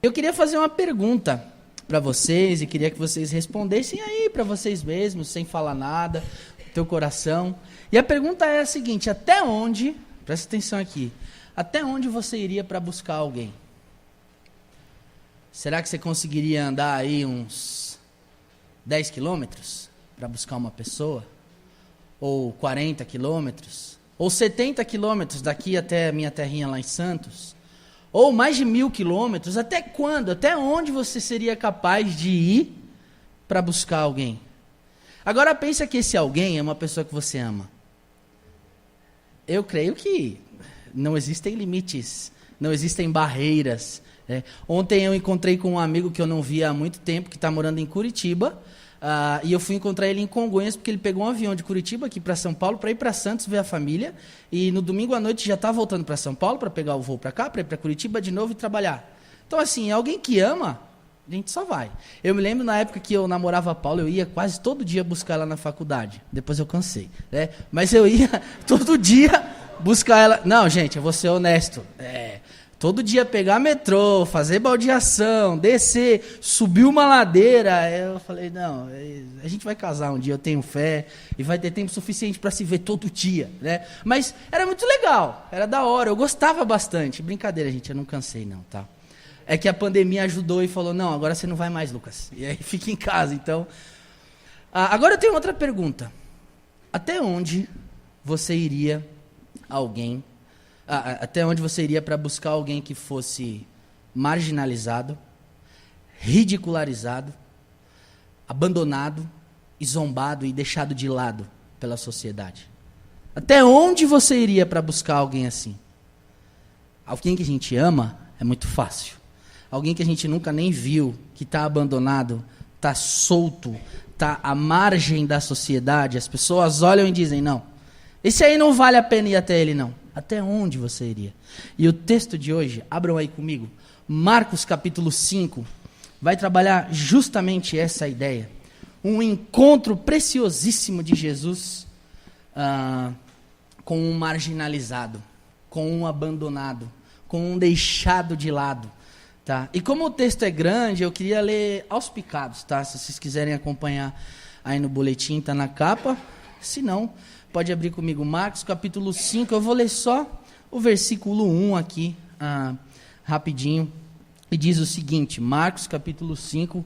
Eu queria fazer uma pergunta para vocês e queria que vocês respondessem aí para vocês mesmos, sem falar nada, teu coração. E a pergunta é a seguinte: até onde, presta atenção aqui, até onde você iria para buscar alguém? Será que você conseguiria andar aí uns 10 quilômetros para buscar uma pessoa? Ou 40 quilômetros? Ou 70 quilômetros daqui até a minha terrinha lá em Santos? Ou mais de 1.000 quilômetros? Até quando? Até onde você seria capaz de ir para buscar alguém? Agora pensa que esse alguém é uma pessoa que você ama. Eu creio que não existem limites, não existem barreiras. Ontem eu encontrei com um amigo que eu não via há muito tempo, que está morando em Curitiba, e eu fui encontrar ele em Congonhas, porque ele pegou um avião de Curitiba aqui para São Paulo, para ir para Santos ver a família, e no domingo à noite já está voltando para São Paulo, para pegar o voo para cá, para ir para Curitiba de novo e trabalhar. Então assim, alguém que ama, a gente só vai. Eu me lembro na época que eu namorava a Paula, eu ia quase todo dia buscar ela na faculdade, depois eu cansei, mas eu ia todo dia buscar ela. Não, gente, eu vou ser honesto, todo dia pegar metrô, fazer baldeação, descer, subir uma ladeira. Eu falei, não, a gente vai casar um dia, eu tenho fé, e vai ter tempo suficiente para se ver todo dia, Mas era muito legal, era da hora, eu gostava bastante. Brincadeira, gente, eu não cansei não, tá? É que a pandemia ajudou e falou, não, agora você não vai mais, Lucas. E aí fica em casa, então. Agora eu tenho outra pergunta. Até onde você iria para buscar alguém que fosse marginalizado, ridicularizado, abandonado, e zombado e deixado de lado pela sociedade? Até onde você iria para buscar alguém assim? Alguém que a gente ama é muito fácil. Alguém que a gente nunca nem viu, que está abandonado, está solto, está à margem da sociedade, as pessoas olham e dizem, não, esse aí não vale a pena ir até ele não. Até onde você iria? E o texto de hoje, abram aí comigo, Marcos capítulo 5, vai trabalhar justamente essa ideia. Um encontro preciosíssimo de Jesus com um marginalizado, com um abandonado, com um deixado de lado. Tá? E como o texto é grande, eu queria ler aos picados, tá? Se vocês quiserem acompanhar aí no boletim, está na capa. Se não, pode abrir comigo Marcos capítulo 5. Eu vou ler só o versículo 1 aqui, rapidinho. E diz o seguinte, Marcos capítulo 5,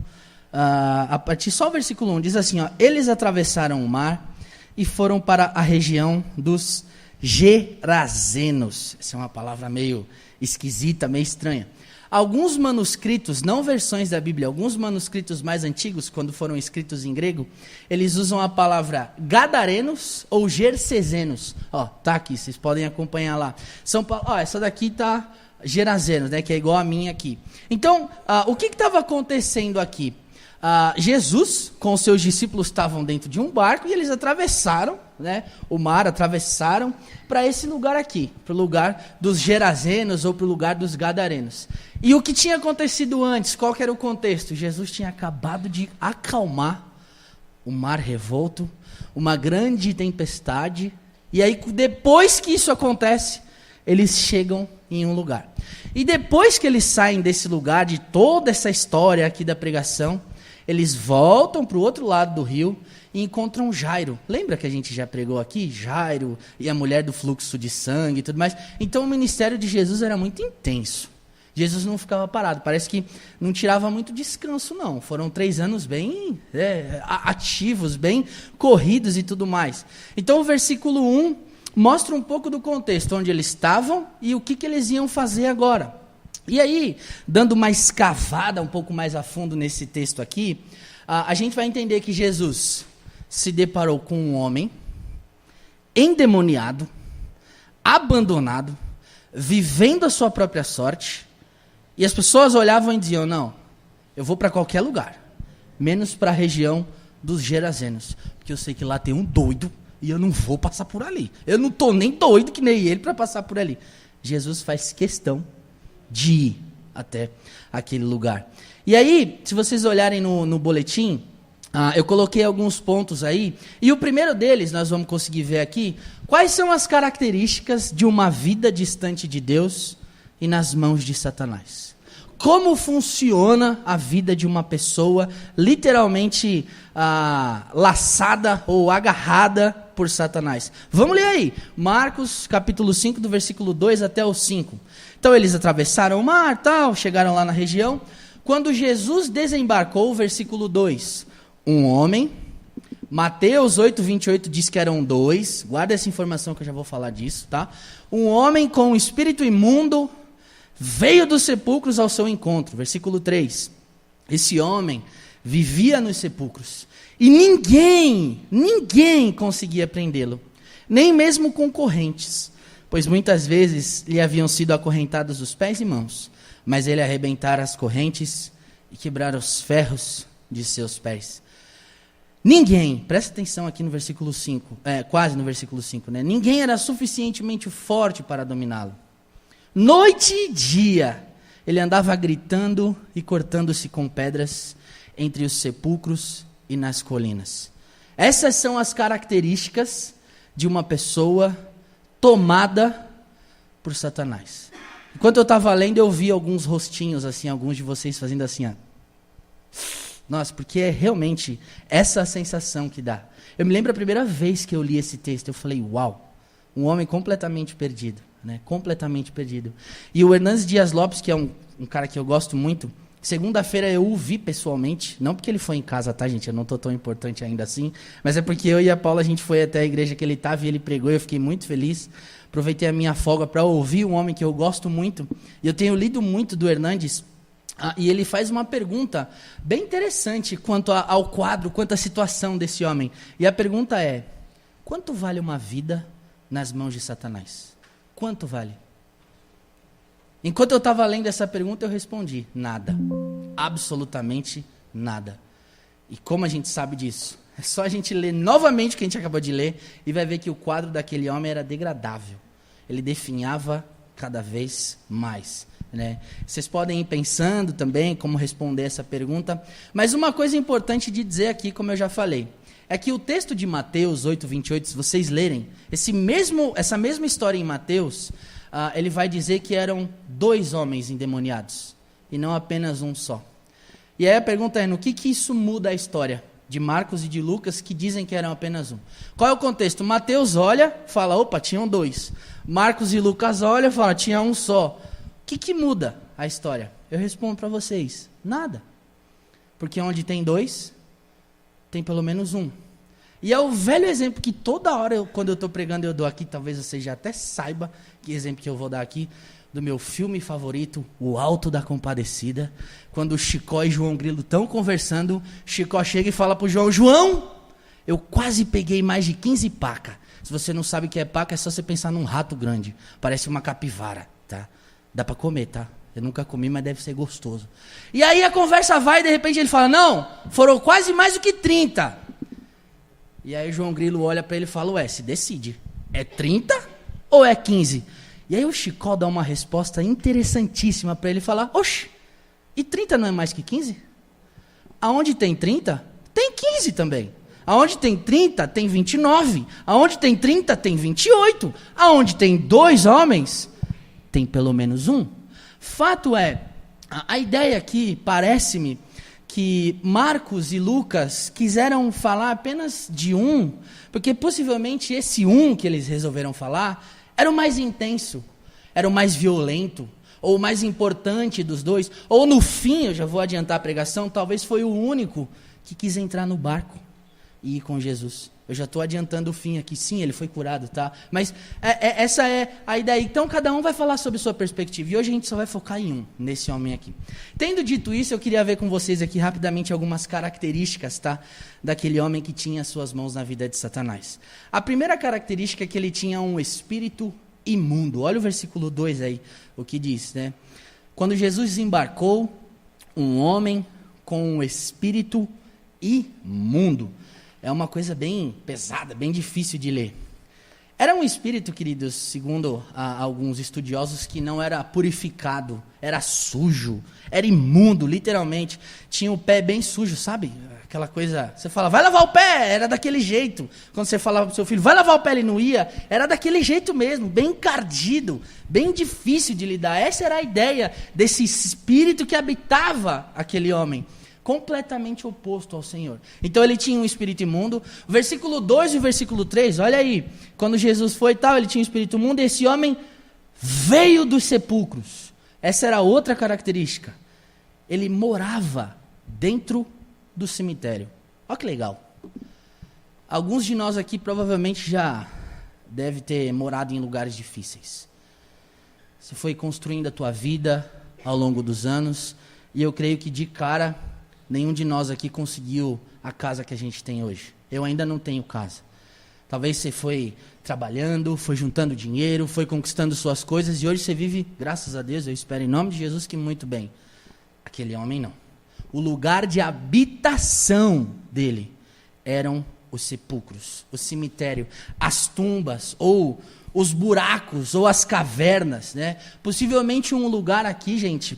a partir só o versículo 1, diz assim, ó, eles atravessaram o mar e foram para a região dos Gerazenos. Essa é uma palavra meio esquisita, meio estranha. Alguns manuscritos, não versões da Bíblia, alguns manuscritos mais antigos, quando foram escritos em grego, eles usam a palavra gadarenos ou gersezenos. Ó, tá aqui, vocês podem acompanhar lá. Essa daqui tá Gerazenos, que é igual a minha aqui. Então, o que estava acontecendo aqui? Jesus, com os seus discípulos, estavam dentro de um barco e eles atravessaram, o mar, atravessaram para esse lugar aqui, para o lugar dos Gerazenos ou para o lugar dos Gadarenos. E o que tinha acontecido antes? Qual que era o contexto? Jesus tinha acabado de acalmar o mar revolto, uma grande tempestade, e aí depois que isso acontece, eles chegam em um lugar. E depois que eles saem desse lugar, de toda essa história aqui da pregação, eles voltam para o outro lado do rio e encontram Jairo. Lembra que a gente já pregou aqui? Jairo e a mulher do fluxo de sangue e tudo mais. Então o ministério de Jesus era muito intenso. Jesus não ficava parado. Parece que não tirava muito descanso, não. Foram 3 anos bem ativos, bem corridos e tudo mais. Então o versículo 1 mostra um pouco do contexto, onde eles estavam e o que eles iam fazer agora. E aí, dando uma escavada um pouco mais a fundo nesse texto aqui, a gente vai entender que Jesus se deparou com um homem endemoniado, abandonado, vivendo a sua própria sorte, e as pessoas olhavam e diziam, não, eu vou para qualquer lugar, menos para a região dos Gerazenos, porque eu sei que lá tem um doido e eu não vou passar por ali. Eu não estou nem doido que nem ele para passar por ali. Jesus faz questão de ir até aquele lugar. E aí, se vocês olharem no boletim, eu coloquei alguns pontos aí, e o primeiro deles, nós vamos conseguir ver aqui, quais são as características de uma vida distante de Deus e nas mãos de Satanás. como funciona a vida de uma pessoa literalmente laçada ou agarrada por Satanás. Vamos ler aí, Marcos capítulo 5, do versículo 2 até o 5. Então eles atravessaram o mar, chegaram lá na região. Quando Jesus desembarcou, versículo 2, um homem, Mateus 8, 28 diz que eram 2, guarda essa informação que eu já vou falar disso, tá? Um homem com um espírito imundo veio dos sepulcros ao seu encontro, versículo 3. Esse homem vivia nos sepulcros e ninguém conseguia prendê-lo, nem mesmo concorrentes, pois muitas vezes lhe haviam sido acorrentados os pés e mãos, mas ele arrebentara as correntes e quebrara os ferros de seus pés. Ninguém, presta atenção aqui no versículo 5, quase no versículo 5, né? Ninguém era suficientemente forte para dominá-lo. Noite e dia, ele andava gritando e cortando-se com pedras entre os sepulcros e nas colinas. Essas são as características de uma pessoa tomada por Satanás. Enquanto eu estava lendo, eu vi alguns rostinhos, assim, alguns de vocês fazendo assim, ó. Nossa, porque é realmente essa a sensação que dá. Eu me lembro a primeira vez que eu li esse texto, eu falei, uau, um homem completamente perdido. Né, completamente perdido. E o Hernandes Dias Lopes, que é um cara que eu gosto muito, segunda-feira eu o vi pessoalmente, não porque ele foi em casa, tá, gente? Eu não estou tão importante ainda assim, mas é porque eu e a Paula, a gente foi até a igreja que ele estava e ele pregou e eu fiquei muito feliz. Aproveitei a minha folga para ouvir um homem que eu gosto muito, e eu tenho lido muito do Hernandes, e ele faz uma pergunta bem interessante quanto ao quadro, quanto à situação desse homem. E a pergunta é, quanto vale uma vida nas mãos de Satanás? Quanto vale? Enquanto eu estava lendo essa pergunta, eu respondi, nada. Absolutamente nada. E como a gente sabe disso? É só a gente ler novamente o que a gente acabou de ler e vai ver que o quadro daquele homem era degradável. Ele definhava cada vez mais. Né? Vocês podem ir pensando também como responder essa pergunta, mas uma coisa importante de dizer aqui, como eu já falei, é que o texto de Mateus 8, 28, se vocês lerem, essa mesma história em Mateus, ele vai dizer que eram 2 homens endemoniados, e não apenas um só. E aí a pergunta é, no que isso muda a história de Marcos e de Lucas, que dizem que eram apenas um? Qual é o contexto? Mateus olha, fala, opa, tinham 2. Marcos e Lucas olham, fala, tinha um só. O que muda a história? Eu respondo para vocês, nada. Porque onde tem 2... tem pelo menos um. E é o velho exemplo que toda hora, quando eu estou pregando, eu dou aqui, talvez você já até saiba que exemplo que eu vou dar aqui, do meu filme favorito, O Alto da Compadecida, quando o Chicó e João Grilo estão conversando, Chicó chega e fala para o João, João, eu quase peguei mais de 15 pacas. Se você não sabe o que é paca, é só você pensar num rato grande, parece uma capivara, tá? Dá para comer, tá? Eu nunca comi, mas deve ser gostoso. E aí a conversa vai e de repente ele fala, não, foram quase mais do que 30. E aí o João Grilo olha para ele e fala, ué, se decide, é 30 ou é 15? E aí o Chicó dá uma resposta interessantíssima para ele falar, oxe, e 30 não é mais que 15? Aonde tem 30, tem 15 também. Aonde tem 30, tem 29. Aonde tem 30, tem 28. Aonde tem 2 homens, tem pelo menos um. Fato é, a ideia aqui, parece-me, que Marcos e Lucas quiseram falar apenas de um, porque possivelmente esse um que eles resolveram falar era o mais intenso, era o mais violento, ou o mais importante dos 2, ou no fim, eu já vou adiantar a pregação, talvez foi o único que quis entrar no barco e ir com Jesus. Eu já estou adiantando o fim aqui. Sim, ele foi curado, tá? Mas essa é a ideia. Então, cada um vai falar sobre sua perspectiva. E hoje a gente só vai focar em um, nesse homem aqui. Tendo dito isso, eu queria ver com vocês aqui rapidamente algumas características, tá? Daquele homem que tinha suas mãos na vida de Satanás. A primeira característica é que ele tinha um espírito imundo. Olha o versículo 2 aí, o que diz, né? Quando Jesus desembarcou, um homem com um espírito imundo. É uma coisa bem pesada, bem difícil de ler. Era um espírito, queridos, segundo alguns estudiosos, que não era purificado, era sujo, era imundo, literalmente. Tinha o pé bem sujo, sabe? Aquela coisa, você fala, vai lavar o pé, era daquele jeito. Quando você falava pro seu filho, vai lavar o pé, ele não ia, era daquele jeito mesmo, bem encardido, bem difícil de lidar. Essa era a ideia desse espírito que habitava aquele homem. Completamente oposto ao Senhor. Então ele tinha um espírito imundo. O versículo 2 e o versículo 3, olha aí. Quando Jesus foi e tal, ele tinha um espírito imundo e esse homem veio dos sepulcros. Essa era outra característica. Ele morava dentro do cemitério. Olha que legal. Alguns de nós aqui provavelmente já devem ter morado em lugares difíceis. Você foi construindo a tua vida ao longo dos anos e eu creio que de cara nenhum de nós aqui conseguiu a casa que a gente tem hoje. Eu ainda não tenho casa. Talvez você foi trabalhando, foi juntando dinheiro, foi conquistando suas coisas e hoje você vive, graças a Deus, eu espero em nome de Jesus que muito bem. Aquele homem não. O lugar de habitação dele eram os sepulcros, o cemitério, as tumbas ou os buracos ou as cavernas, né? Possivelmente um lugar aqui, gente,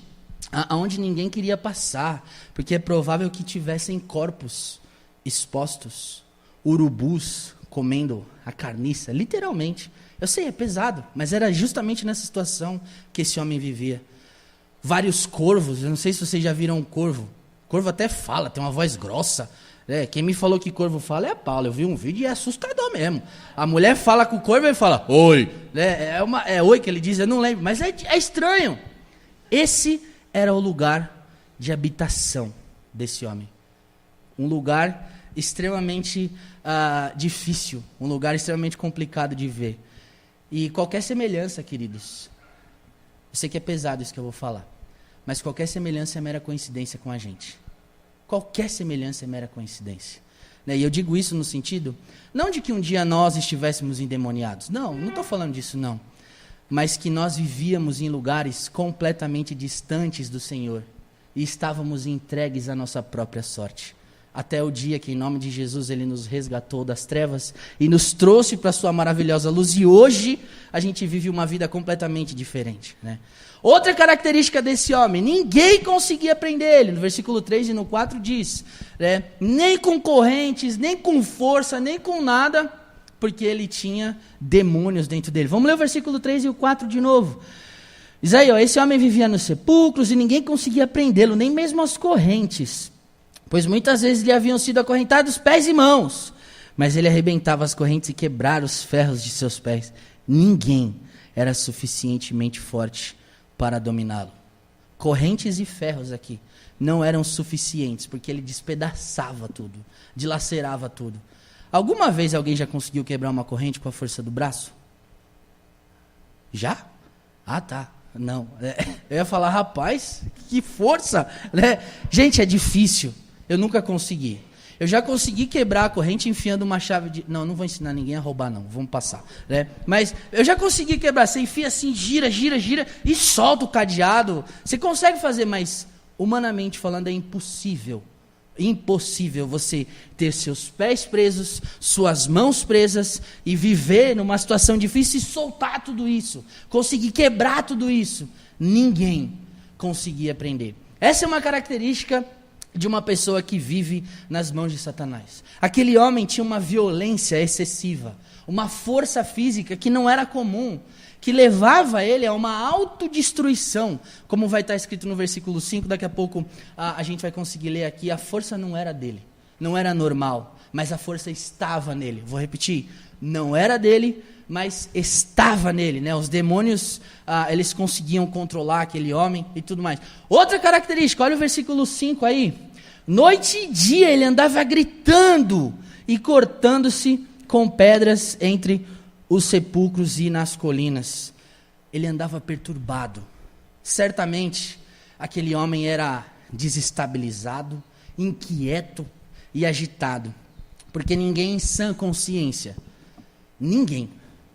aonde ninguém queria passar, porque é provável que tivessem corpos expostos, urubus comendo a carniça, literalmente. Eu sei, é pesado, mas era justamente nessa situação que esse homem vivia. Vários corvos, eu não sei se vocês já viram um corvo. O corvo até fala, tem uma voz grossa. Quem me falou que corvo fala é a Paula. Eu vi um vídeo e é assustador mesmo. A mulher fala com o corvo e ele fala, oi. É oi que ele diz, eu não lembro, mas é estranho. Esse era o lugar de habitação desse homem. Um lugar extremamente difícil, um lugar extremamente complicado de ver. E qualquer semelhança, queridos, eu sei que é pesado isso que eu vou falar, mas qualquer semelhança é mera coincidência com a gente. Qualquer semelhança é mera coincidência. E eu digo isso no sentido, não de que um dia nós estivéssemos endemoniados. Não estou falando disso, não. Mas que nós vivíamos em lugares completamente distantes do Senhor e estávamos entregues à nossa própria sorte. Até o dia que, em nome de Jesus, Ele nos resgatou das trevas e nos trouxe para a sua maravilhosa luz. E hoje a gente vive uma vida completamente diferente, né? Outra característica desse homem, ninguém conseguia prender ele. No versículo 3 e no 4 diz, né, nem com correntes, nem com força, nem com nada, porque ele tinha demônios dentro dele. Vamos ler o versículo 3 e o 4 de novo. Diz aí, esse homem vivia nos sepulcros e ninguém conseguia prendê-lo, nem mesmo as correntes, pois muitas vezes lhe haviam sido acorrentados pés e mãos, mas ele arrebentava as correntes e quebrava os ferros de seus pés. Ninguém era suficientemente forte para dominá-lo. Correntes e ferros aqui não eram suficientes, porque ele despedaçava tudo, dilacerava tudo. Alguma vez alguém já conseguiu quebrar uma corrente com a força do braço? Já? Ah, tá. Não. Eu ia falar, rapaz, que força, né? Gente, é difícil. Eu nunca consegui. Eu já consegui quebrar a corrente enfiando uma chave de... Não vou ensinar ninguém a roubar, não. Vamos passar, né? Mas eu já consegui quebrar. Você enfia assim, gira e solta o cadeado. Você consegue fazer, mas humanamente falando é impossível. Impossível você ter seus pés presos, suas mãos presas e viver numa situação difícil e soltar tudo isso. Conseguir quebrar tudo isso. Ninguém conseguia prender. Essa é uma característica de uma pessoa que vive nas mãos de Satanás. Aquele homem tinha uma violência excessiva, uma força física que não era comum, que levava ele a uma autodestruição, como vai estar escrito no versículo 5, daqui a pouco a gente vai conseguir ler aqui. A força não era dele, não era normal, mas a força estava nele. Vou repetir, não era dele, mas estava nele, né? Os demônios, eles conseguiam controlar aquele homem e tudo mais. Outra característica, olha o versículo 5 aí. Noite e dia ele andava gritando e cortando-se com pedras entre os sepulcros e nas colinas. Ele andava perturbado. Certamente, aquele homem era desestabilizado, inquieto e agitado. Porque ninguém em sã consciência, ninguém,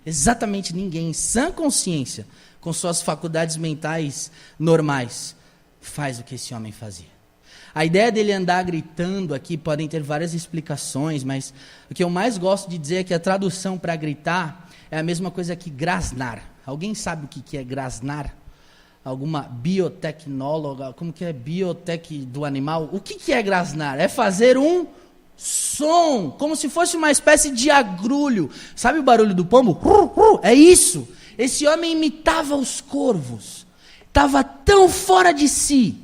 exatamente ninguém em sã consciência, com suas faculdades mentais normais, faz o que esse homem fazia. A ideia dele andar gritando aqui podem ter várias explicações, mas o que eu mais gosto de dizer é que a tradução para gritar é a mesma coisa que grasnar. Alguém sabe o que é grasnar? Alguma biotecnóloga, como que é biotec do animal? O que é grasnar? É fazer um som, como se fosse uma espécie de agrulho. Sabe o barulho do pombo? É isso. Esse homem imitava os corvos. Estava tão fora de si.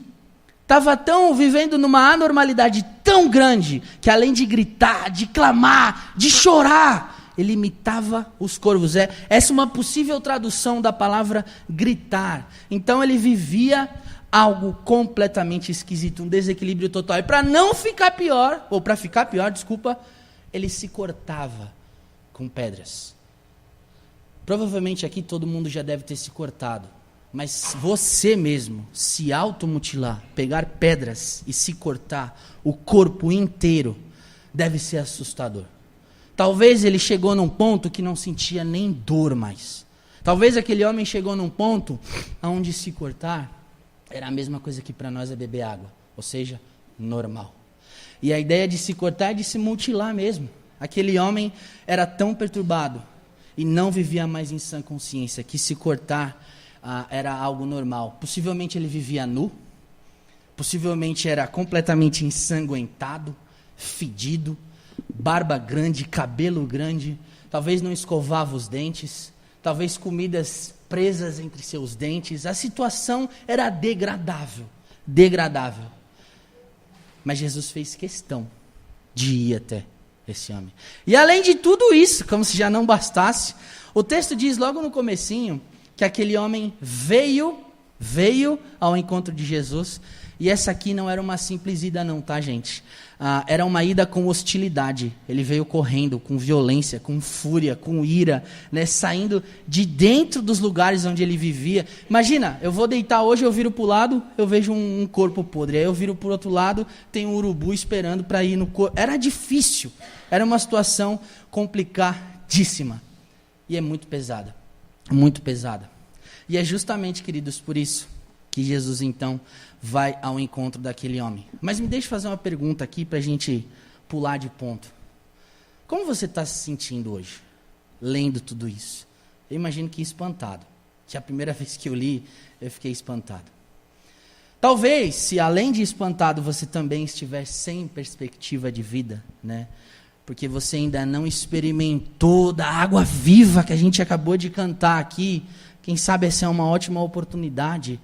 Estava tão vivendo numa anormalidade tão grande, que além de gritar, de clamar, de chorar, ele imitava os corvos. Essa é uma possível tradução da palavra gritar. Então ele vivia algo completamente esquisito, um desequilíbrio total. E para não ficar pior, ou para ficar pior, desculpa, ele se cortava com pedras. Provavelmente aqui todo mundo já deve ter se cortado. Mas você mesmo se automutilar, pegar pedras e se cortar o corpo inteiro, deve ser assustador. Talvez ele chegou num ponto que não sentia nem dor mais. Talvez aquele homem chegou num ponto onde se cortar era a mesma coisa que para nós é beber água, ou seja, normal. E a ideia de se cortar é de se mutilar mesmo. Aquele homem era tão perturbado e não vivia mais em sã consciência que se cortar era algo normal. Possivelmente ele vivia nu, possivelmente era completamente ensanguentado, fedido, barba grande, cabelo grande, talvez não escovava os dentes, talvez comidas presas entre seus dentes. A situação era degradável, degradável. Mas Jesus fez questão de ir até esse homem. E além de tudo isso, como se já não bastasse, o texto diz logo no comecinho que aquele homem veio ao encontro de Jesus, e essa aqui não era uma simples ida não, tá, gente? Era uma ida com hostilidade. Ele veio correndo, com violência, com fúria, com ira, né, saindo de dentro dos lugares onde ele vivia. Imagina, eu vou deitar hoje, eu viro para o lado, eu vejo um corpo podre, aí eu viro para o outro lado, tem um urubu esperando para ir no corpo. Era difícil, era uma situação complicadíssima, e é muito pesada. Muito pesada. E é justamente, queridos, por isso que Jesus então vai ao encontro daquele homem. Mas me deixe fazer uma pergunta aqui para a gente pular de ponto. Como você está se sentindo hoje, lendo tudo isso? Eu imagino que espantado. Que a primeira vez que eu li, eu fiquei espantado. Talvez, se além de espantado, você também estiver sem perspectiva de vida, né? Porque você ainda não experimentou da água viva que a gente acabou de cantar aqui. Quem sabe essa é uma ótima oportunidade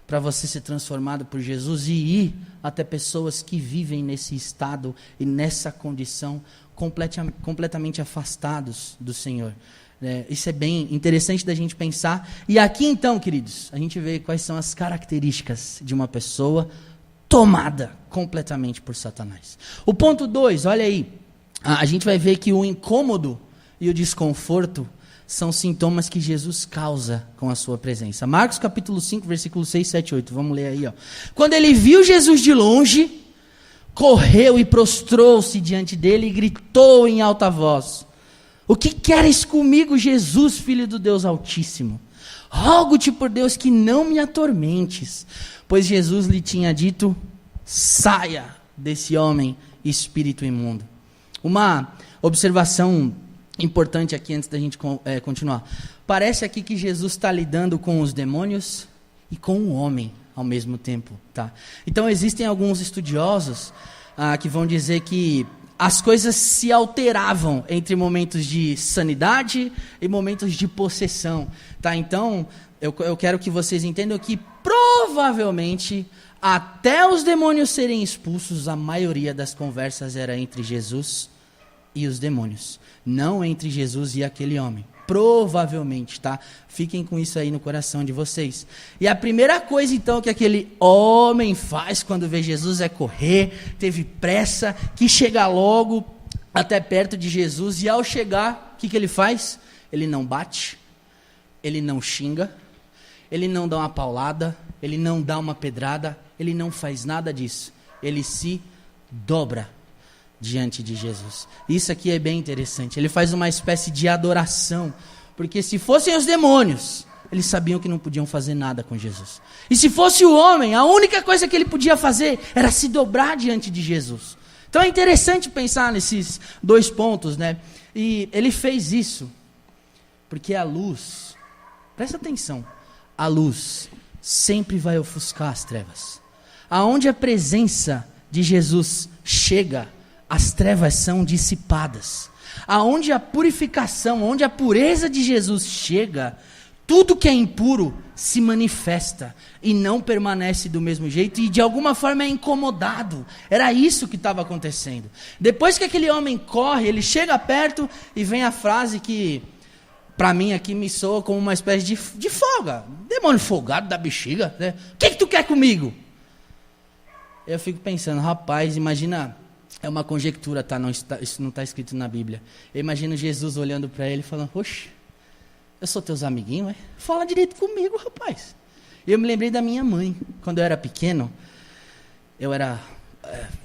para você ser transformado por Jesus e ir até pessoas que vivem nesse estado e nessa condição completamente afastados do Senhor. Isso é bem interessante da gente pensar. E aqui então, queridos, a gente vê quais são as características de uma pessoa tomada completamente por Satanás. O ponto 2, olha aí. A gente vai ver que o incômodo e o desconforto são sintomas que Jesus causa com a sua presença. Marcos capítulo 5, versículos 6, 7, 8. Vamos ler aí. Quando ele viu Jesus de longe, correu e prostrou-se diante dele e gritou em alta voz: "O que queres comigo, Jesus, Filho do Deus Altíssimo? Rogo-te por Deus que não me atormentes." Pois Jesus lhe tinha dito: "Saia desse homem, espírito imundo." Uma observação importante aqui antes da gente continuar. Parece aqui que Jesus está lidando com os demônios e com o homem ao mesmo tempo. Tá? Então existem alguns estudiosos que vão dizer que as coisas se alteravam entre momentos de sanidade e momentos de possessão. Tá? Então eu quero que vocês entendam que provavelmente até os demônios serem expulsos, a maioria das conversas era entre Jesus e os demônios, não entre Jesus e aquele homem. Provavelmente, tá? Fiquem com isso aí no coração de vocês. E a primeira coisa, então, que aquele homem faz quando vê Jesus é correr, teve pressa, que chega logo até perto de Jesus, e ao chegar, o que ele faz? Ele não bate, ele não xinga, ele não dá uma paulada, ele não dá uma pedrada, ele não faz nada disso. Ele se dobra diante de Jesus. Isso aqui é bem interessante. Ele faz uma espécie de adoração, porque se fossem os demônios, eles sabiam que não podiam fazer nada com Jesus. E se fosse o homem, a única coisa que ele podia fazer era se dobrar diante de Jesus. Então é interessante pensar nesses dois pontos, né? E ele fez isso Porque a luz, presta atenção, a luz sempre vai ofuscar as trevas. Aonde a presença de Jesus chega, as trevas são dissipadas. Aonde a purificação, onde a pureza de Jesus chega, tudo que é impuro se manifesta e não permanece do mesmo jeito e de alguma forma é incomodado. Era isso que estava acontecendo. Depois que aquele homem corre, ele chega perto e vem a frase que, para mim aqui me soa como uma espécie de folga. Demônio folgado da bexiga, né? O que tu quer comigo? Eu fico pensando, rapaz, imagina, é uma conjectura, tá? Isso não está escrito na Bíblia. Eu imagino Jesus olhando para ele e falando, oxe, eu sou teus amiguinhos, fala direito comigo, rapaz. Eu me lembrei da minha mãe. Quando eu era pequeno,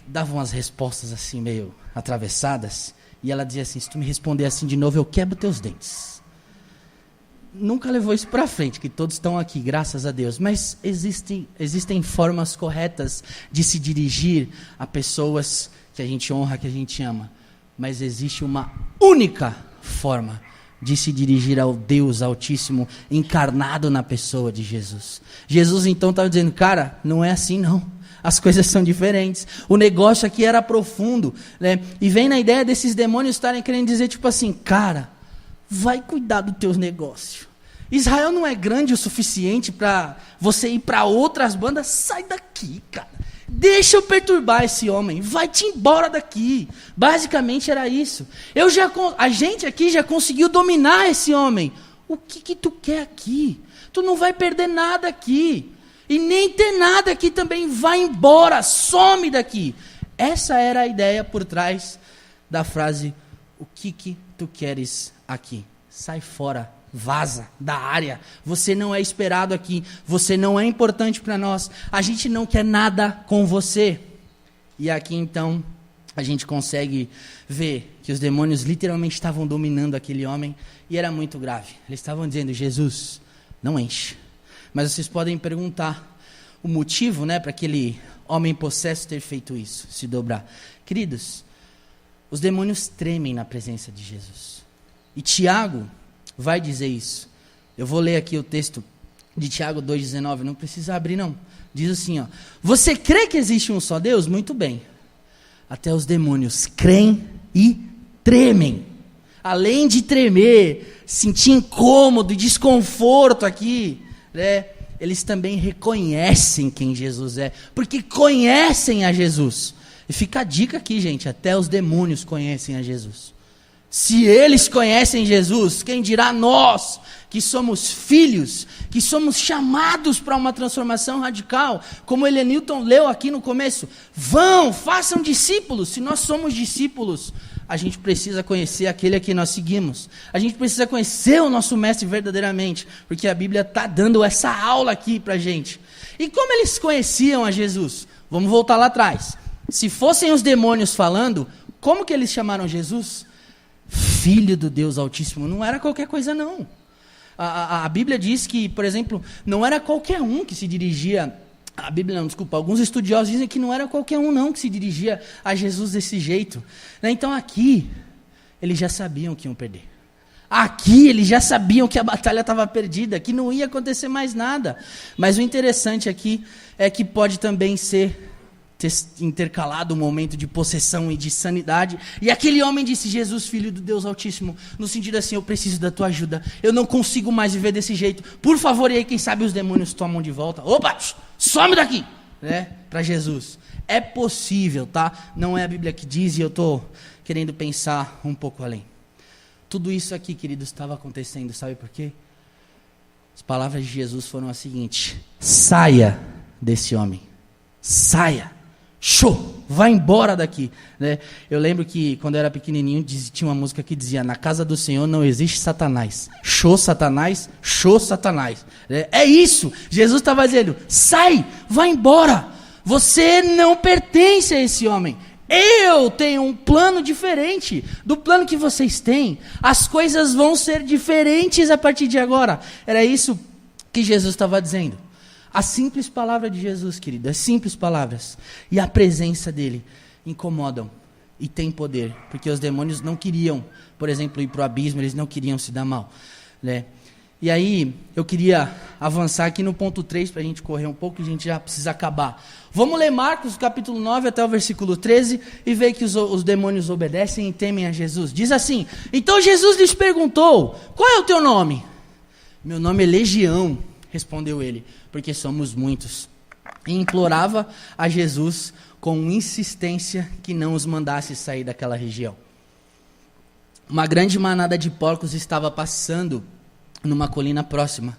dava umas respostas assim, meio atravessadas. E ela dizia assim, se tu me responder assim de novo, eu quebro teus dentes. Nunca levou isso para frente, que todos estão aqui, graças a Deus. Mas existem formas corretas de se dirigir a pessoas que a gente honra, que a gente ama. Mas existe uma única forma de se dirigir ao Deus Altíssimo, encarnado na pessoa de Jesus. Jesus então estava dizendo, cara, não é assim não. As coisas são diferentes. O negócio aqui era profundo, né? E vem na ideia desses demônios estarem querendo dizer, tipo assim, cara, vai cuidar dos teus negócios. Israel não é grande o suficiente para você ir para outras bandas? Sai daqui, cara. Deixa eu perturbar esse homem, vai-te embora daqui. Basicamente era isso. A gente aqui já conseguiu dominar esse homem. O que tu quer aqui? Tu não vai perder nada aqui. E nem ter nada aqui também. Vai embora, some daqui. Essa era a ideia por trás da frase, o que tu queres aqui? Sai fora. Vaza da área, você não é esperado aqui, você não é importante para nós, a gente não quer nada com você. E aqui então a gente consegue ver que os demônios literalmente estavam dominando aquele homem e era muito grave. Eles estavam dizendo, Jesus, não enche. Mas vocês podem perguntar o motivo, né, para aquele homem possesso ter feito isso, se dobrar. Queridos, os demônios tremem na presença de Jesus. E Tiago vai dizer isso. Eu vou ler aqui o texto de Tiago 2,19, não precisa abrir não. Diz assim, ó, você crê que existe um só Deus? Muito bem. Até os demônios creem e tremem. Além de tremer, sentir incômodo e desconforto aqui, né, eles também reconhecem quem Jesus é, porque conhecem a Jesus. E fica a dica aqui, gente, até os demônios conhecem a Jesus. Se eles conhecem Jesus, quem dirá nós, que somos filhos, que somos chamados para uma transformação radical, como Elenilton leu aqui no começo, vão, façam discípulos. Se nós somos discípulos, a gente precisa conhecer aquele a quem nós seguimos, a gente precisa conhecer o nosso mestre verdadeiramente, porque a Bíblia está dando essa aula aqui para a gente. E como eles conheciam a Jesus? Vamos voltar lá atrás. Se fossem os demônios falando, como que eles chamaram Jesus? Filho do Deus Altíssimo. Não era qualquer coisa não. A Bíblia diz que, por exemplo, não era qualquer um que se dirigia, a Bíblia não, desculpa, alguns estudiosos dizem que não era qualquer um não que se dirigia a Jesus desse jeito. Então aqui, eles já sabiam que iam perder. Aqui eles já sabiam que a batalha estava perdida, que não ia acontecer mais nada. Mas o interessante aqui é que pode também ser intercalado um momento de possessão e de sanidade, e aquele homem disse, Jesus, filho do Deus Altíssimo, no sentido assim, eu preciso da tua ajuda, eu não consigo mais viver desse jeito, por favor, e aí quem sabe os demônios tomam de volta, opa, some daqui, né, para Jesus. É possível, tá? Não é a Bíblia que diz, e eu estou querendo pensar um pouco além. Tudo isso aqui, queridos, estava acontecendo, sabe por quê? As palavras de Jesus foram as seguintes, saia desse homem, saia. Show, vai embora daqui, né? Eu lembro que quando eu era pequenininho tinha uma música que dizia, na casa do Senhor não existe Satanás, show Satanás, é isso, Jesus estava dizendo, sai, vai embora, você não pertence a esse homem, eu tenho um plano diferente do plano que vocês têm, as coisas vão ser diferentes a partir de agora. Era isso que Jesus estava dizendo. A simples palavra de Jesus, querido, as simples palavras e a presença dele incomodam e têm poder, porque os demônios não queriam, por exemplo, ir para o abismo, eles não queriam se dar mal. né? E aí, eu queria avançar aqui no ponto 3, para a gente correr um pouco, a gente já precisa acabar. Vamos ler Marcos, capítulo 9, até o versículo 13, e ver que os demônios obedecem e temem a Jesus. Diz assim: então Jesus lhes perguntou, qual é o teu nome? Meu nome é Legião, respondeu ele, porque somos muitos. E implorava a Jesus com insistência que não os mandasse sair daquela região. Uma grande manada de porcos estava passando numa colina próxima.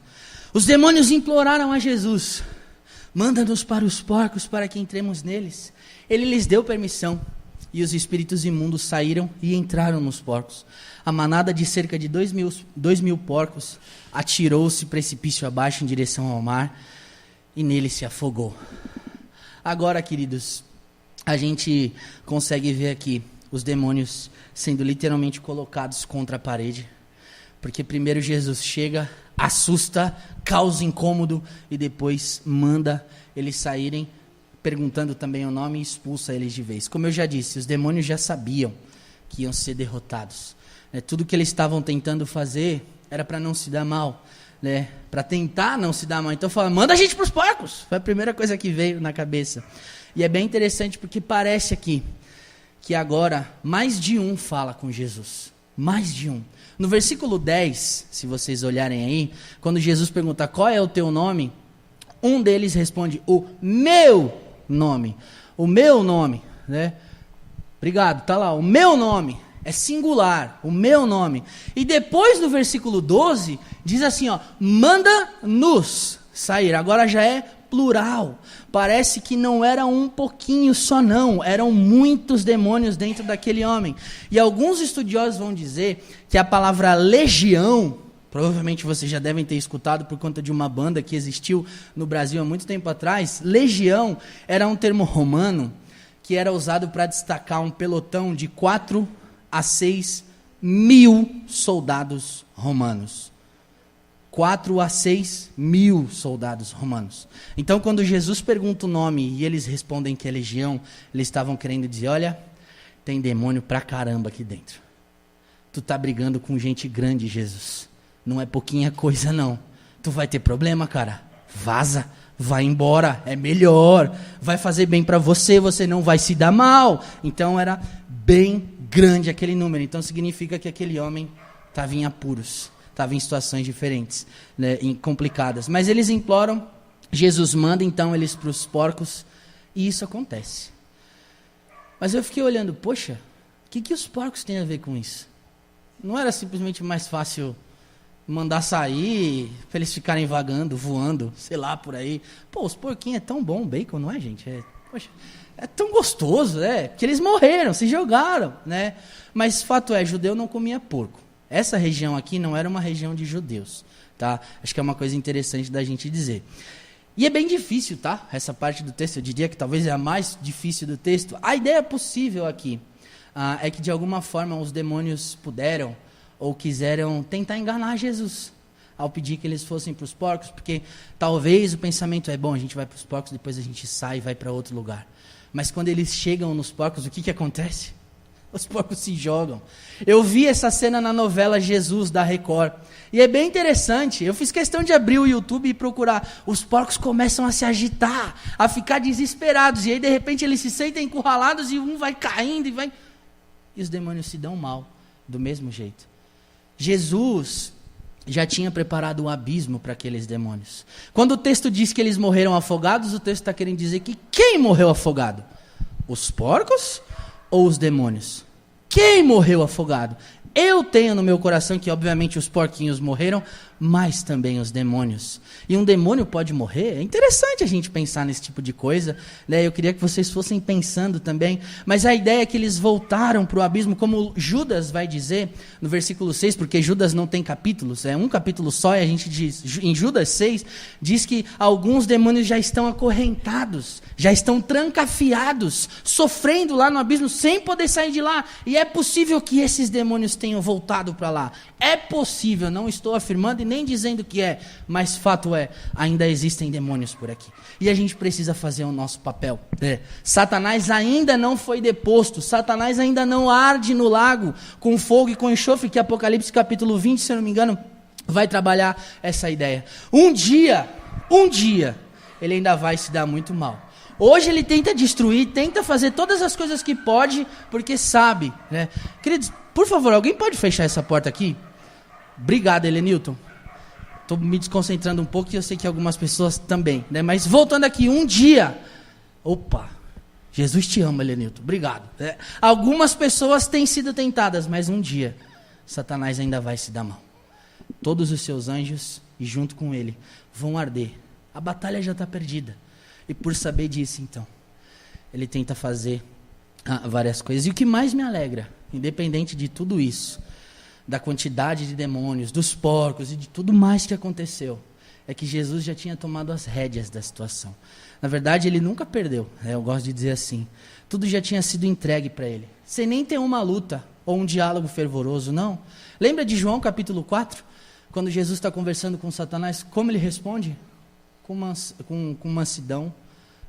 Os demônios imploraram a Jesus: manda-nos para os porcos para que entremos neles. Ele lhes deu permissão e os espíritos imundos saíram e entraram nos porcos. A manada de cerca de 2.000 porcos atirou-se precipício abaixo em direção ao mar e nele se afogou. Agora, queridos, a gente consegue ver aqui os demônios sendo literalmente colocados contra a parede. Porque primeiro Jesus chega, assusta, causa incômodo e depois manda eles saírem, perguntando também o nome e expulsa eles de vez. Como eu já disse, os demônios já sabiam que iam ser derrotados. Tudo que eles estavam tentando fazer era para não se dar mal, né? Para tentar não se dar mal. Então fala, manda a gente para os porcos. Foi a primeira coisa que veio na cabeça. E é bem interessante porque parece aqui que agora mais de um fala com Jesus. Mais de um. No versículo 10, se vocês olharem aí, quando Jesus pergunta qual é o teu nome, um deles responde o meu nome. O meu nome, né? Obrigado, tá lá, o meu nome. É singular, o meu nome. E depois no versículo 12, diz assim, ó, manda-nos sair. Agora já é plural. Parece que não era um pouquinho só não, eram muitos demônios dentro daquele homem. E alguns estudiosos vão dizer que a palavra legião, provavelmente vocês já devem ter escutado por conta de uma banda que existiu no Brasil há muito tempo atrás, legião era um termo romano que era usado para destacar um pelotão de 4 a 6 mil soldados romanos. 4 a 6 mil soldados romanos. Então, quando Jesus pergunta o nome e eles respondem que é legião, eles estavam querendo dizer, olha, tem demônio pra caramba aqui dentro. Tu tá brigando com gente grande, Jesus. Não é pouquinha coisa, não. Tu vai ter problema, cara. Vaza, vai embora, é melhor. Vai fazer bem pra você, você não vai se dar mal. Então, era bem grande aquele número. Então, significa que aquele homem estava em apuros. Estava em situações diferentes, né, complicadas. Mas eles imploram, Jesus manda então eles para os porcos, e isso acontece. Mas eu fiquei olhando, poxa, o que os porcos têm a ver com isso? Não era simplesmente mais fácil mandar sair, para eles ficarem vagando, voando, sei lá, por aí. Pô, os porquinhos é tão bom, o bacon, não é, gente? Poxa, é tão gostoso, que eles morreram, se jogaram, né? Mas fato é, judeu não comia porco. Essa região aqui não era uma região de judeus, tá? Acho que é uma coisa interessante da gente dizer. E é bem difícil, tá? Essa parte do texto, eu diria que talvez é a mais difícil do texto. A ideia possível aqui é que de alguma forma os demônios puderam ou quiseram tentar enganar Jesus ao pedir que eles fossem para os porcos, porque talvez o pensamento é, bom, a gente vai para os porcos, depois a gente sai e vai para outro lugar. Mas quando eles chegam nos porcos, o que acontece? Os porcos se jogam. Eu vi essa cena na novela Jesus, da Record. E é bem interessante. Eu fiz questão de abrir o YouTube e procurar. Os porcos começam a se agitar, a ficar desesperados. E aí, de repente, eles se sentem encurralados e um vai caindo e vai... E os demônios se dão mal, do mesmo jeito. Jesus já tinha preparado um abismo para aqueles demônios. Quando o texto diz que eles morreram afogados, o texto está querendo dizer que quem morreu afogado? Os porcos ou os demônios? Quem morreu afogado? Eu tenho no meu coração que, obviamente, os porquinhos morreram, mas também os demônios. E um demônio pode morrer? É interessante a gente pensar nesse tipo de coisa, né? Eu queria que vocês fossem pensando também. Mas a ideia é que eles voltaram para o abismo, como Judas vai dizer no versículo 6, porque Judas não tem capítulos, é um capítulo só, e a gente diz, em Judas 6, diz que alguns demônios já estão acorrentados, já estão trancafiados, sofrendo lá no abismo, sem poder sair de lá. E é possível que esses demônios tenham voltado para lá. É possível, não estou afirmando e nem dizendo que é, mas fato é, ainda existem demônios por aqui. E a gente precisa fazer o nosso papel. Satanás ainda não foi deposto, Satanás ainda não arde no lago com fogo e com enxofre, que Apocalipse capítulo 20, se eu não me engano, vai trabalhar essa ideia. Um dia, ele ainda vai se dar muito mal. Hoje ele tenta destruir, tenta fazer todas as coisas que pode, porque sabe, né? Queridos, por favor, alguém pode fechar essa porta aqui? Obrigado, Helenilton. Estou me desconcentrando um pouco e eu sei que algumas pessoas também, né? Mas voltando aqui, um dia... Opa, Jesus te ama, Helenilton. Obrigado. Algumas pessoas têm sido tentadas, mas um dia Satanás ainda vai se dar mal. Todos os seus anjos, e junto com ele, vão arder. A batalha já está perdida. E por saber disso, então, ele tenta fazer várias coisas. E o que mais me alegra, independente de tudo isso, da quantidade de demônios, dos porcos e de tudo mais que aconteceu, é que Jesus já tinha tomado as rédeas da situação. Na verdade, ele nunca perdeu, eu gosto de dizer assim. Tudo já tinha sido entregue para ele. Sem nem ter uma luta ou um diálogo fervoroso, não. Lembra de João capítulo 4? Quando Jesus está conversando com Satanás, como ele responde? Com mansidão,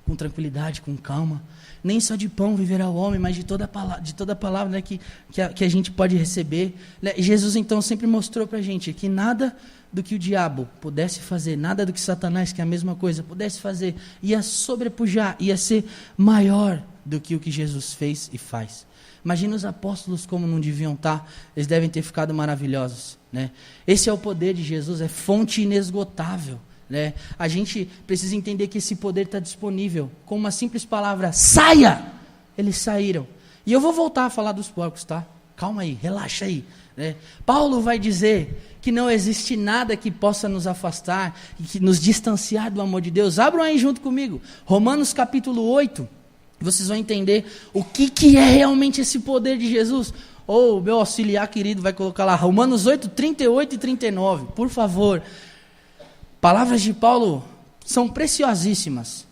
com tranquilidade, com calma. Nem só de pão viverá o homem, mas de toda palavra, né, que a gente pode receber. Jesus então sempre mostrou para a gente que nada do que o diabo pudesse fazer, nada do que Satanás, que é a mesma coisa, pudesse fazer, ia sobrepujar, ia ser maior do que o que Jesus fez e faz. Imagina os apóstolos como não deviam estar, eles devem ter ficado maravilhosos, né? Esse é o poder de Jesus, é fonte inesgotável, né? A gente precisa entender que esse poder está disponível, com uma simples palavra, saia! Eles saíram. E eu vou voltar a falar dos porcos, tá? Calma aí, relaxa aí, né? Paulo vai dizer que não existe nada que possa nos afastar e que nos distanciar do amor de Deus. Abram aí junto comigo, Romanos capítulo 8, vocês vão entender o que é realmente esse poder de Jesus. Ou meu auxiliar querido vai colocar lá, Romanos 8, 38 e 39, por favor. Palavras de Paulo são preciosíssimas.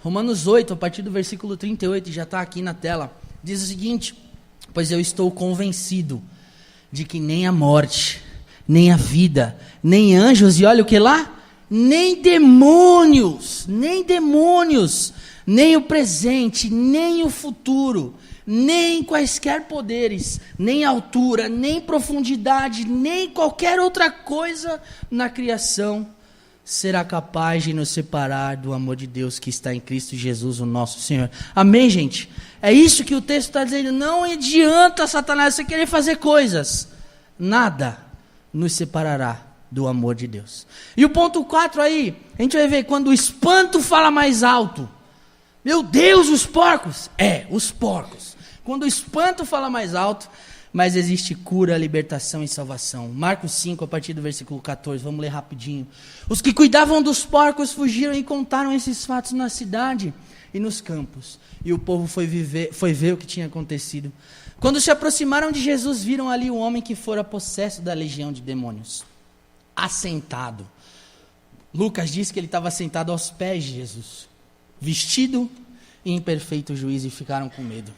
Romanos 8, a partir do versículo 38, já está aqui na tela, diz o seguinte: pois eu estou convencido de que nem a morte, nem a vida, nem anjos, e olha o que lá? Nem demônios, nem o presente, nem o futuro, nem quaisquer poderes, nem altura, nem profundidade, nem qualquer outra coisa na criação será capaz de nos separar do amor de Deus que está em Cristo Jesus, o nosso Senhor. Amém, gente? É isso que o texto está dizendo. Não adianta, Satanás, você querer fazer coisas. Nada nos separará do amor de Deus. E o ponto 4 aí, a gente vai ver quando o espanto fala mais alto. Meu Deus, os porcos! Os porcos. Quando o espanto fala mais alto, mas existe cura, libertação e salvação. Marcos 5, a partir do versículo 14, vamos ler rapidinho. Os que cuidavam dos porcos fugiram e contaram esses fatos na cidade e nos campos. E o povo foi ver o que tinha acontecido. Quando se aproximaram de Jesus, viram ali um homem que fora possesso da legião de demônios, assentado. Lucas diz que ele estava sentado aos pés de Jesus, vestido e em perfeito juízo, e ficaram com medo.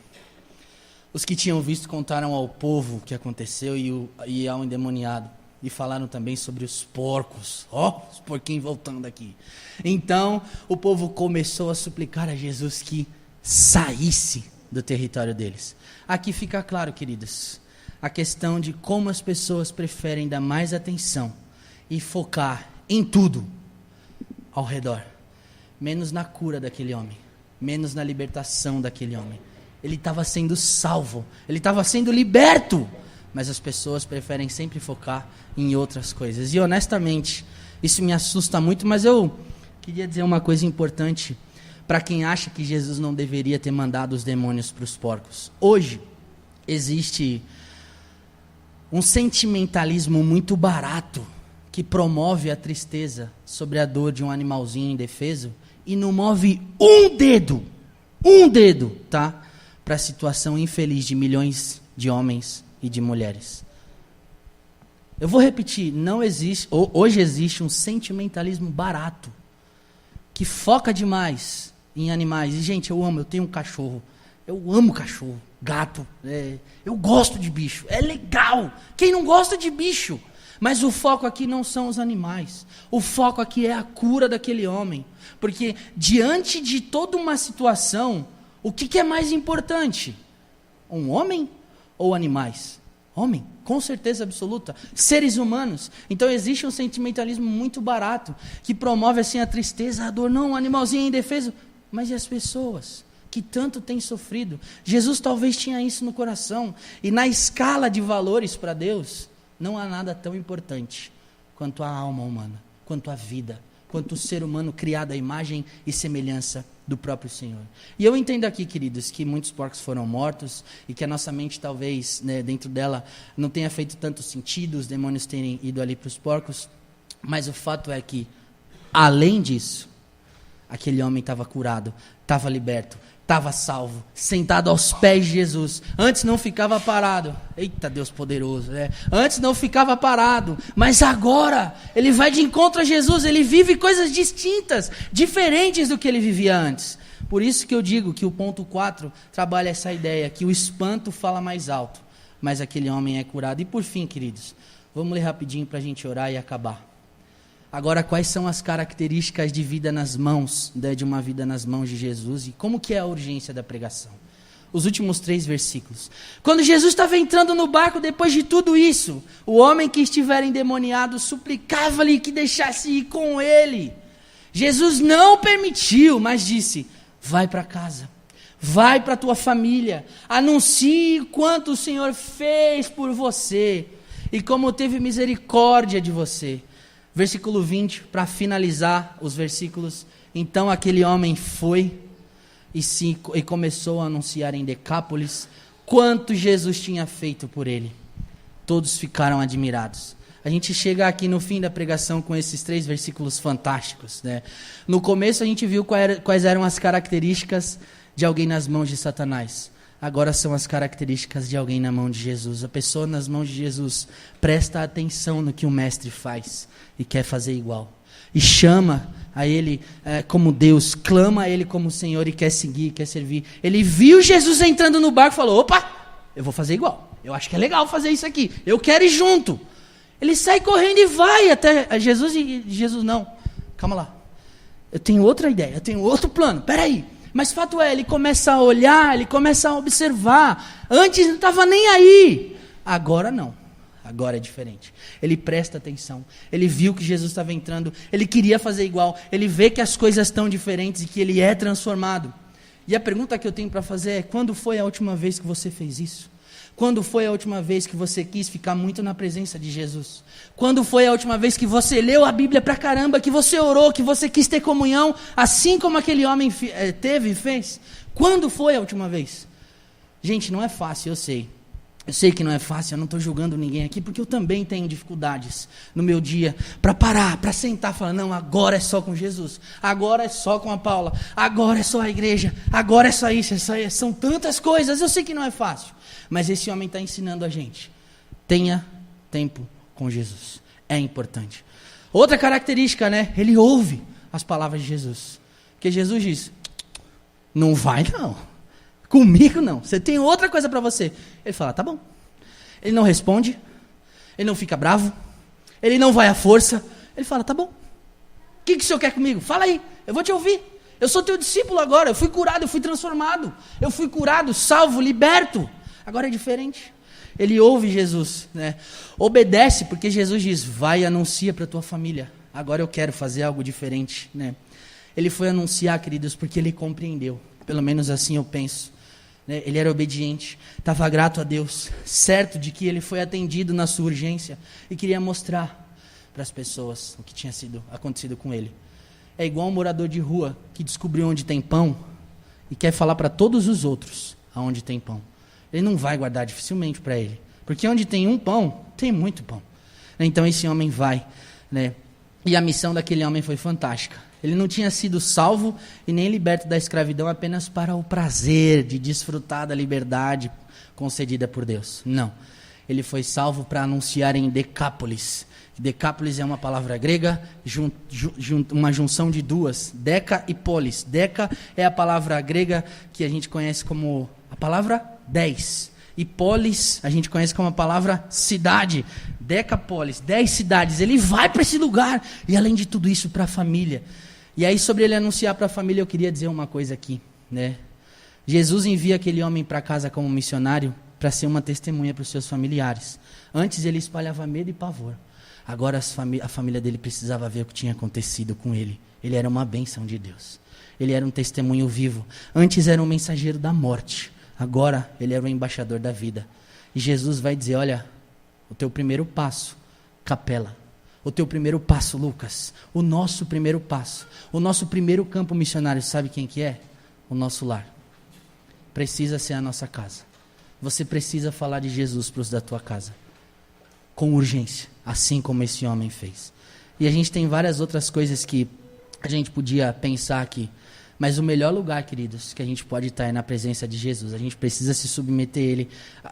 Os que tinham visto contaram ao povo o que aconteceu e ao endemoniado, e falaram também sobre os porcos. Os porquinhos voltando aqui. Então o povo começou a suplicar a Jesus que saísse do território deles. Aqui fica claro, queridos, a questão de como as pessoas preferem dar mais atenção e focar em tudo ao redor, menos na cura daquele homem, menos na libertação daquele homem. Ele estava sendo salvo, ele estava sendo liberto, mas as pessoas preferem sempre focar em outras coisas. E honestamente, isso me assusta muito, mas eu queria dizer uma coisa importante para quem acha que Jesus não deveria ter mandado os demônios para os porcos. Hoje existe um sentimentalismo muito barato que promove a tristeza sobre a dor de um animalzinho indefeso e não move um dedo, tá? Para a situação infeliz de milhões de homens e de mulheres. Eu vou repetir, hoje existe um sentimentalismo barato, que foca demais em animais. E gente, eu tenho um cachorro, eu amo cachorro, gato, eu gosto de bicho, é legal, quem não gosta de bicho? Mas o foco aqui não são os animais, o foco aqui é a cura daquele homem, porque diante de toda uma situação, o que é mais importante? Um homem ou animais? Homem, com certeza absoluta. Seres humanos. Então existe um sentimentalismo muito barato, que promove assim a tristeza, a dor. Não, um animalzinho indefeso. Mas e as pessoas que tanto têm sofrido? Jesus talvez tinha isso no coração. E na escala de valores para Deus, não há nada tão importante quanto a alma humana, quanto a vida, quanto o ser humano criado à imagem e semelhança do próprio Senhor. E eu entendo aqui, queridos, que muitos porcos foram mortos e que a nossa mente talvez, né, dentro dela, não tenha feito tanto sentido, os demônios terem ido ali para os porcos, mas o fato é que, além disso, aquele homem estava curado, estava liberto, estava salvo, sentado aos pés de Jesus. Antes não ficava parado. Eita, Deus poderoso, né? Antes não ficava parado, mas agora ele vai de encontro a Jesus, ele vive coisas distintas, diferentes do que ele vivia antes. Por isso que eu digo que o ponto 4 trabalha essa ideia, que o espanto fala mais alto, mas aquele homem é curado. E por fim, queridos, vamos ler rapidinho para a gente orar e acabar. Agora, quais são as características de vida nas mãos, de uma vida nas mãos de Jesus, e como que é a urgência da pregação? Os últimos 3 versículos. Quando Jesus estava entrando no barco, depois de tudo isso, o homem que estivera endemoniado suplicava-lhe que deixasse ir com ele. Jesus não permitiu, mas disse: vai para casa, vai para a tua família, anuncie quanto o Senhor fez por você, e como teve misericórdia de você. Versículo 20, para finalizar os versículos. Então aquele homem foi e começou a anunciar em Decápolis quanto Jesus tinha feito por ele. Todos ficaram admirados. A gente chega aqui no fim da pregação com esses 3 versículos fantásticos, né? No começo a gente viu quais eram as características de alguém nas mãos de Satanás. Agora são as características de alguém na mão de Jesus. A pessoa nas mãos de Jesus presta atenção no que o mestre faz e quer fazer igual. E chama a ele como Deus, clama a ele como Senhor e quer seguir, quer servir. Ele viu Jesus entrando no barco e falou: opa, eu vou fazer igual. Eu acho que é legal fazer isso aqui. Eu quero ir junto. Ele sai correndo e vai até Jesus e Jesus: não, calma lá. Eu tenho outra ideia, eu tenho outro plano. Peraí. Mas fato é, ele começa a olhar, ele começa a observar. Antes não estava nem aí. Agora não. Agora é diferente. Ele presta atenção. Ele viu que Jesus estava entrando. Ele queria fazer igual. Ele vê que as coisas estão diferentes e que ele é transformado. E a pergunta que eu tenho para fazer é: quando foi a última vez que você fez isso? Quando foi a última vez que você quis ficar muito na presença de Jesus? Quando foi a última vez que você leu a Bíblia pra caramba, que você orou, que você quis ter comunhão, assim como aquele homem teve e fez? Quando foi a última vez? Gente, não é fácil, eu sei. Eu sei que não é fácil, eu não estou julgando ninguém aqui, porque eu também tenho dificuldades no meu dia para parar, para sentar e falar: não, agora é só com Jesus, agora é só com a Paula, agora é só a igreja, agora é só isso, são tantas coisas. Eu sei que não é fácil, mas esse homem está ensinando a gente: tenha tempo com Jesus, é importante. Outra característica, né? Ele ouve as palavras de Jesus, porque Jesus diz: não vai não, comigo não, você tem outra coisa para você. Ele fala: tá bom. Ele não responde, ele não fica bravo, ele não vai à força, ele fala: tá bom. O que o senhor quer comigo? Fala aí, eu vou te ouvir. Eu sou teu discípulo agora, eu fui curado, eu fui transformado, eu fui curado, salvo, liberto. Agora é diferente. Ele ouve Jesus, né? Obedece, porque Jesus diz: vai e anuncia para a tua família. Agora eu quero fazer algo diferente, né? Ele foi anunciar, queridos, porque ele compreendeu. Pelo menos assim eu penso. Né? Ele era obediente, estava grato a Deus, certo de que ele foi atendido na sua urgência e queria mostrar para as pessoas o que tinha acontecido com ele. É igual um morador de rua que descobriu onde tem pão e quer falar para todos os outros aonde tem pão. Ele não vai guardar dificilmente para ele, porque onde tem um pão, tem muito pão. Então esse homem vai, né? E a missão daquele homem foi fantástica. Ele não tinha sido salvo e nem liberto da escravidão apenas para o prazer de desfrutar da liberdade concedida por Deus. Não. Ele foi salvo para anunciar em Decápolis. Decápolis é uma palavra grega, uma junção de duas, deca e polis. Deca é a palavra grega que a gente conhece como a palavra 10. E polis a gente conhece como a palavra cidade. Decápolis, 10 cidades. Ele vai para esse lugar e, além de tudo isso, para a família. E aí, sobre ele anunciar para a família, eu queria dizer uma coisa aqui, né? Jesus envia aquele homem para casa como missionário para ser uma testemunha para os seus familiares. Antes ele espalhava medo e pavor. Agora a família dele precisava ver o que tinha acontecido com ele. Ele era uma bênção de Deus. Ele era um testemunho vivo. Antes era um mensageiro da morte. Agora ele era o embaixador da vida. E Jesus vai dizer, olha, o teu primeiro passo, Capela. O teu primeiro passo, Lucas. O nosso primeiro passo. O nosso primeiro campo missionário, sabe quem que é? O nosso lar. Precisa ser a nossa casa. Você precisa falar de Jesus para os da tua casa. Com urgência. Assim como esse homem fez. E a gente tem várias outras coisas que a gente podia pensar aqui. Mas o melhor lugar, queridos, que a gente pode estar é na presença de Jesus. A gente precisa se submeter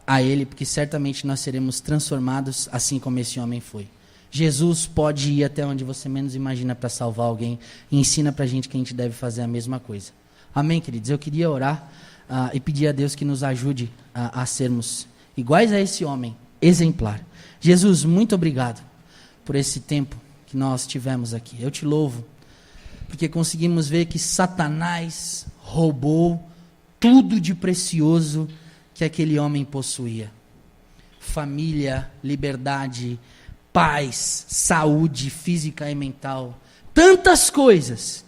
a Ele, porque certamente nós seremos transformados assim como esse homem foi. Jesus pode ir até onde você menos imagina para salvar alguém e ensina para a gente que a gente deve fazer a mesma coisa. Amém, queridos? Eu queria orar e pedir a Deus que nos ajude a sermos iguais a esse homem, exemplar. Jesus, muito obrigado por esse tempo que nós tivemos aqui. Eu te louvo, porque conseguimos ver que Satanás roubou tudo de precioso que aquele homem possuía. Família, liberdade, paz, saúde física e mental, tantas coisas.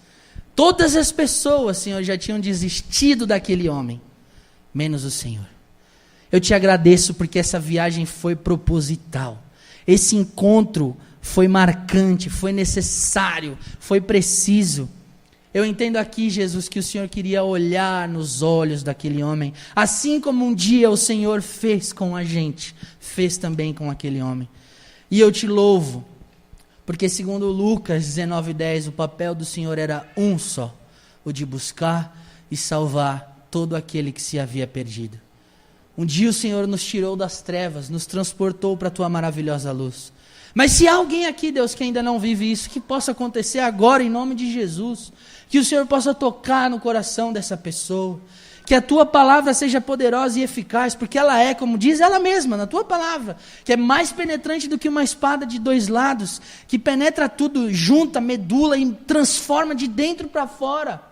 Todas as pessoas, Senhor, já tinham desistido daquele homem, menos o Senhor. Eu te agradeço porque essa viagem foi proposital. Esse encontro foi marcante, foi necessário, foi preciso. Eu entendo aqui, Jesus, que o Senhor queria olhar nos olhos daquele homem, assim como um dia o Senhor fez com a gente, fez também com aquele homem. E eu te louvo, porque segundo Lucas 19:10, o papel do Senhor era um só, o de buscar e salvar todo aquele que se havia perdido. Um dia o Senhor nos tirou das trevas, nos transportou para a tua maravilhosa luz. Mas se há alguém aqui, Deus, que ainda não vive isso, que possa acontecer agora em nome de Jesus, que o Senhor possa tocar no coração dessa pessoa, que a tua palavra seja poderosa e eficaz, porque ela é, como diz ela mesma, na tua palavra, que é mais penetrante do que uma espada de dois lados, que penetra tudo, junta, medula e transforma de dentro para fora.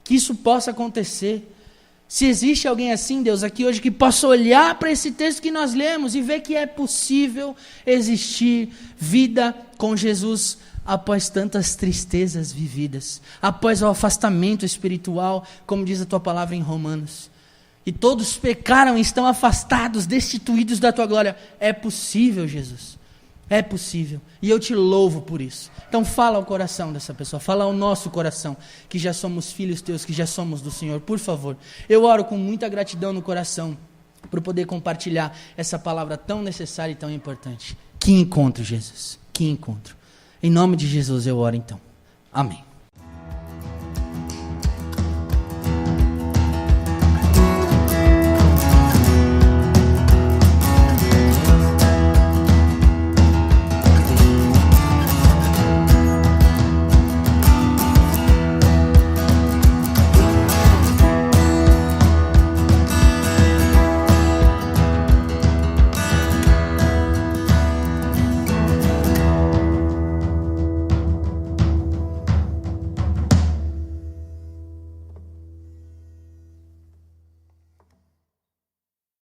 Que isso possa acontecer. Se existe alguém assim, Deus, aqui hoje, que possa olhar para esse texto que nós lemos e ver que é possível existir vida com Jesus após tantas tristezas vividas, após o afastamento espiritual, como diz a tua palavra em Romanos. E todos pecaram e estão afastados, destituídos da tua glória. É possível, Jesus. É possível. E eu te louvo por isso. Então fala ao coração dessa pessoa, fala ao nosso coração, que já somos filhos teus, que já somos do Senhor, por favor. Eu oro com muita gratidão no coração, por poder compartilhar essa palavra tão necessária e tão importante. Que encontro, Jesus, que encontro. Em nome de Jesus eu oro então. Amém.